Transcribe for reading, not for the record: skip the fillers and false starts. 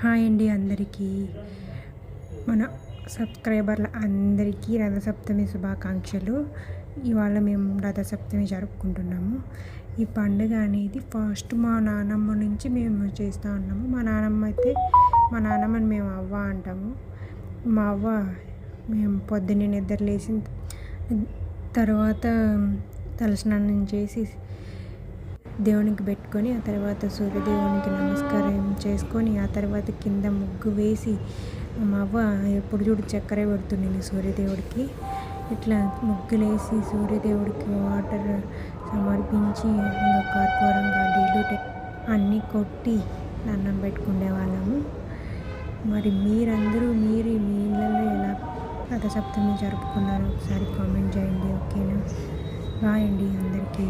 Hi అండి అందరికీ, మన సబ్స్క్రైబర్ల అందరికీ రథసప్తమి శుభాకాంక్షలు. ఇవాళ మేము రథసప్తమి జరుపుకుంటున్నాము. ఈ పండుగ అనేది ఫస్ట్ మా నానమ్మ నుంచి మేము చేస్తూ ఉన్నాము. మా నానమ్మని మేము అవ్వ అంటాము. మా అవ్వ మేము పొద్దున్నే నిద్ర లేచిన తర్వాత తలస్నానం చేసి దేవునికి పెట్టుకొని, ఆ తర్వాత సూర్యదేవునికి నమస్కారం చేసుకొని, ఆ తర్వాత కింద ముగ్గు వేసి, మా అవ్వ ఎప్పుడు చూడు చక్కెర పెడుతుంది సూర్యదేవుడికి. ఇట్లా ముగ్గులేసి సూర్యదేవుడికి వాటర్ సమర్పించి, ఇంకా కర్పూరం గడ్డీలు అన్నీ కొట్టి దండం పెట్టుకునే వాళ్ళము. మరి మీరందరూ మీ ఇళ్ళల్లో ఎలా రథసప్తమి జరుపుకున్నారో ఒకసారి కామెంట్ చేయండి. ఓకేనా? బాయ్ అండి అందరికీ.